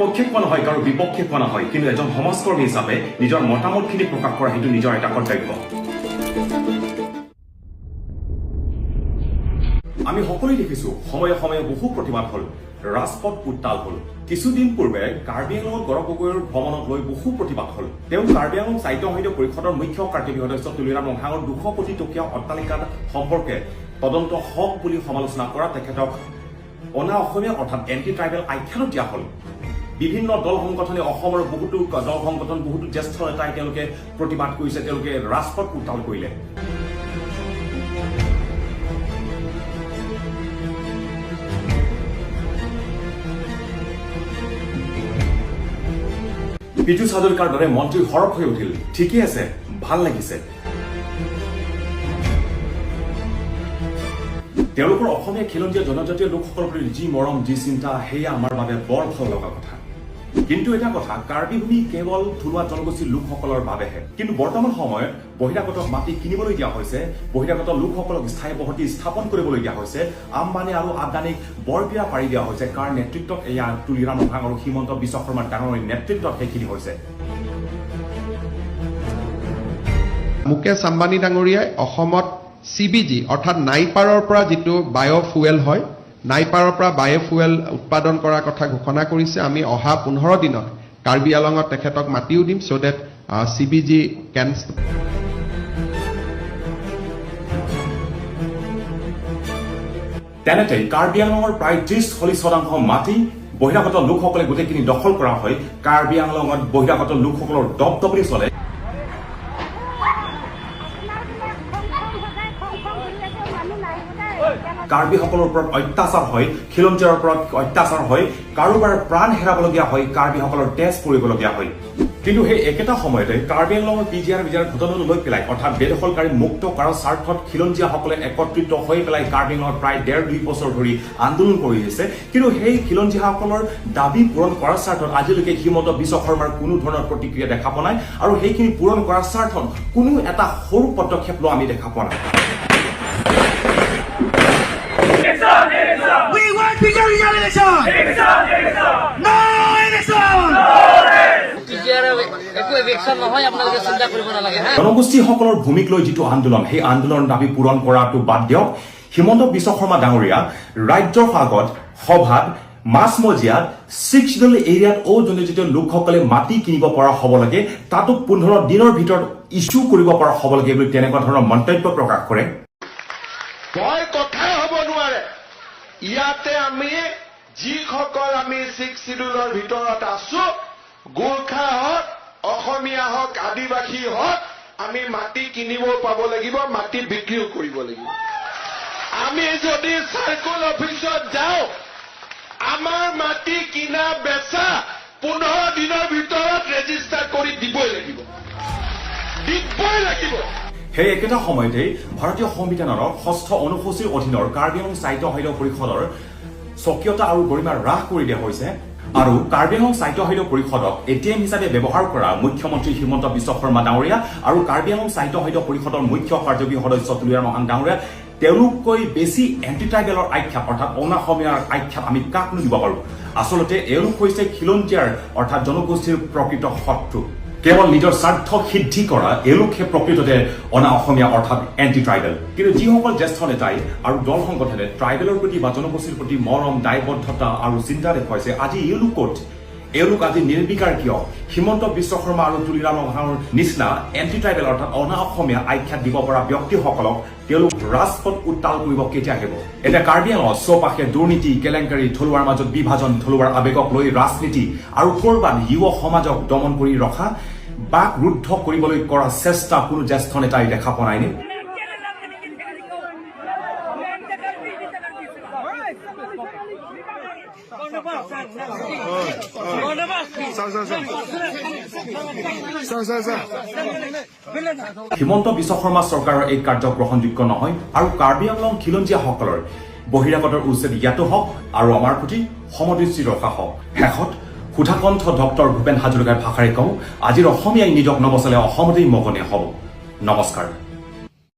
পক্ষে কোৱা নহয় কাৰো বিপক্ষে কোৱা নহয় কিন্তু এজন সমাজকৰ্মী হিচাপে নিজৰ মতামতখিনি প্ৰকাশ কৰা সেইটো নিজৰ এটা কৰ্তব্য আমি সকলোৱে দেখিছো সময়ে সময়ে বহু প্ৰতিবাদ হল ৰাজপথ উত্তাল হল কিছুদিন পূৰ্বে কাৰ্বি আংলঙত গৌৰৱ গগৈৰ ভ্ৰমণক লৈ বহু প্ৰতিবাদ হল তেওঁ কাৰ্বি আংলং সাহিত্য সাহিত্য পৰিষদৰ মুখ্য কাৰ্যবাহী সদস্য তুলিৰাম মহাঙৰ 200 কোটি টকীয়া অট্টালিকা সম্পৰ্কে তদন্ত হওক বুলি সমালোচনা কৰা তেখেতক অনা অসমীয়া অৰ্থাৎ এন্টি ট্ৰাইবেল আখ্যানো দিয়া হল বিভিন্ন দল সংগঠনে অসমৰ বহুতো দল সংগঠন বহুতো জ্যেষ্ঠ নেতাই তেওঁলোকে প্ৰতিবাদ কৰিছে তেওঁলোকে ৰাজপথ উত্তাল কৰিলে পিটু হাজৰিকাৰ দৰে মন্ত্ৰী হৰক হৈ উঠিল ঠিকই আছে ভাল লাগিছে তেওঁলোকৰ অসমীয়া খিলঞ্জীয়া জনজাতীয় লোকসকলৰ প্ৰতি যি মৰম যি চিন্তা সেয়া আমাৰ বাবে বৰ ভাল লগা কথা কিন্তু এটা কথা কাৰ্বি ভূমি কেৱল থলুৱা জনগোষ্ঠীৰ লোকসকলৰ বাবেহে কিন্তু বৰ্তমান সময়ত বহিৰাগত মাটি কিনিবলৈ দিয়া হৈছে বহিৰাগত লোকসকলক স্থায়ী বসতি স্থাপন কৰিবলৈ দিয়া হৈছে আম্বানী আৰু আদানীক বৰপিৰা পাৰি দিয়া হৈছে কাৰ নেতৃত্বত এয়া তুলিৰাম মহাং আৰু হিমন্ত বিশ্ব শৰ্মাৰ ডাঙৰ নেতৃত্বত সেইখিনি হৈছে মুকেশ আম্বানী ডাঙৰীয়াই অসমত CBG অৰ্থাৎ নাইপাৰৰ পৰা যিটো বায়োফুয়েল হয় নাইপাৰৰ পৰা বায়োফুয়েল উৎপাদন কৰাৰ কথা ঘোষণা কৰিছে আমি অহা 15 দিনত কাৰ্বি আংলঙত তেখেতক মাতিও দিম সো দ্যাট CBG কেন তেনেতে কাৰ্বি আংলঙৰ প্ৰায় 30-40% মাটি বহিৰাগত লোকসকলে গোটেইখিনি দখল কৰা হয় কাৰ্বি আংলঙত বহিৰাগত লোকসকলৰ দপদপনি চলে কাৰ্বিসকলৰ ওপৰত অত্যাচাৰ হয় খিলঞ্জীয়াৰ ওপৰত অত্যাচাৰ হয় কাৰোবাৰ প্ৰাণ হেৰাবলগীয়া হয় কাৰ্বিসকলৰ তেজ পৰিবলগীয়া হয় কিন্তু সেই একেটা সময়তে কাৰ্বি আংলঙৰ পিজিআৰ বিজাৰ ঘটনাটো লৈ পেলাই অৰ্থাৎ বেদখলকাৰী মুক্ত কৰাৰ স্বাৰ্থত খিলঞ্জীয়াসকলে একত্ৰিত হৈ পেলাই কাৰ্বি আংলঙত প্ৰায় 1.5-2 বছৰ ধৰি আন্দোলন কৰি আহিছে কিন্তু সেই খিলঞ্জীয়াসকলৰ দাবী পূৰণ কৰাৰ স্বাৰ্থত আজিলৈকে হিমন্ত বিশ্ব শৰ্মাৰ কোনো ধৰণৰ প্ৰতিক্ৰিয়া দেখা পোৱা নাই আৰু সেইখিনি পূৰণ কৰাৰ স্বাৰ্থত কোনো এটা সৰু পদক্ষেপ লোৱা আমি দেখা পোৱা নাই We want bigger realization! No election! জনগোষ্ঠীসকলৰ ভূমিক লৈ যিটো আন্দোলন সেই আন্দোলনৰ দাবী পূৰণ কৰাটো বাদ দিয়ক হিমন্ত বিশ্ব শৰ্মা ডাঙৰীয়া ৰাজ্যৰ আগত সভাত মাছমজিয়াত 6 এৰিয়াত জনজাতীয় লোকসকলে মাটি কিনিব পৰা হ'ব লাগে তাতো 15 দিনৰ ভিতৰত ইস্যু কৰিব পৰা হ'ব লাগে বুলি তেনেকুৱা ধৰণৰ মন্তব্য প্ৰকাশ কৰে ইয়াতে আমি যিসকল আমি 6 শিডিউলৰ ভিতৰত আছো গোৰ্খা হওক অসমীয়া হওক আদিবাসী হওক আমি মাটি কিনিব পাব লাগিব মাটি বিক্ৰীও কৰিব লাগিব আমি যদি সাৰ্কুল অফিচত যাওঁ আমাৰ মাটি কিনা বেচা 15 দিনৰ ভিতৰত ৰেজিষ্টাৰ কৰি দিবই লাগিব সেই একেটা সময়তে ভাৰতীয় সংবিধানৰ 6ষ্ঠ অনুসূচীৰ অধীনৰ কাৰ্বি আংলং সাহিত্য সাহিত্য পৰিষদৰ স্বকীয়তা আৰু গৰিমা হ্ৰাস কৰি দিয়া হৈছে আৰু কাৰ্বি আংলং সাহিত্য সাহিত্য পৰিষদক ATM হিচাপে ব্যৱহাৰ কৰা মুখ্যমন্ত্ৰী হিমন্ত বিশ্ব শৰ্মা ডাঙৰীয়া আৰু কাৰ্বি আংলং সাহিত্য সাহিত্য পৰিষদৰ মুখ্য কাৰ্যবাহী সদস্য তুলিৰাম মহাং ডাঙৰীয়া তেওঁলোককৈ বেছি এন্টি ট্ৰাইবেলৰ আখ্যাপ অৰ্থাৎ অনাসমীয়াৰ আখ্যাপ আমি কাকনো দিব পাৰো আচলতে এওঁলোক হৈছে খিলঞ্জীয়াৰ অৰ্থাৎ জনগোষ্ঠীৰ প্ৰকৃত শত্ৰু কেৱল নিজৰ স্বাৰ্থ সিদ্ধি কৰা এওঁলোকে প্ৰকৃততে অনা অসমীয়া অৰ্থাৎ এন্টি ট্ৰাইবেল কিন্তু যিসকল জ্যেষ্ঠ নেতাই আৰু দল সংগঠনে ট্ৰাইবেলৰ প্ৰতি বা জনগোষ্ঠীৰ প্ৰতি মৰম দায়বদ্ধতা আৰু চিন্তা দেখুৱাইছে আজি এওঁলোক আজি নিৰ্বিকাৰ কিয় হিমন্ত বিশ্ব শৰ্মা আৰু তুলিৰাম মহাঙৰ নিচিনা এন্টি ট্ৰাইবেল অৰ্থাৎ অনা অসমীয়া আখ্যাত দিব পৰা ব্যক্তিসকলক তেওঁলোক ৰাজপথ উত্তাল কৰিব কেতিয়া আহিব এতিয়া কাৰ্বি আংলঙত চৌপাশে দুৰ্নীতি কেলেংকাৰী থলুৱাৰ মাজত বিভাজন থলুৱাৰ আৱেগক লৈ ৰাজনীতি আৰু কৰবাত যুৱ সমাজক দমন কৰি ৰখা বাক ৰুদ্ধ কৰিবলৈ কৰা চেষ্টা কোনো জ্যেষ্ঠ নেতাই দেখা পোৱা নাইনে হিমন্ত বিশ্ব শৰ্মা চৰকাৰৰ এই কাৰ্য গ্ৰহণযোগ্য নহয় আৰু কাৰ্বি আংলং খিলঞ্জীয়াসকলৰ বহিৰাগতৰ উচ্ছেদ ইয়াতো হওক আৰু আমাৰ প্ৰতি সমদৃষ্টি ৰখা হওক শেষত সুধাকণ্ঠ ডক্টৰ ভূপেন হাজৰিকাৰ ভাষাৰে কওঁ আজিৰ অসমীয়াই নিজক নবচালে অসমতেই মগনীয়া হ'ব নমস্কাৰ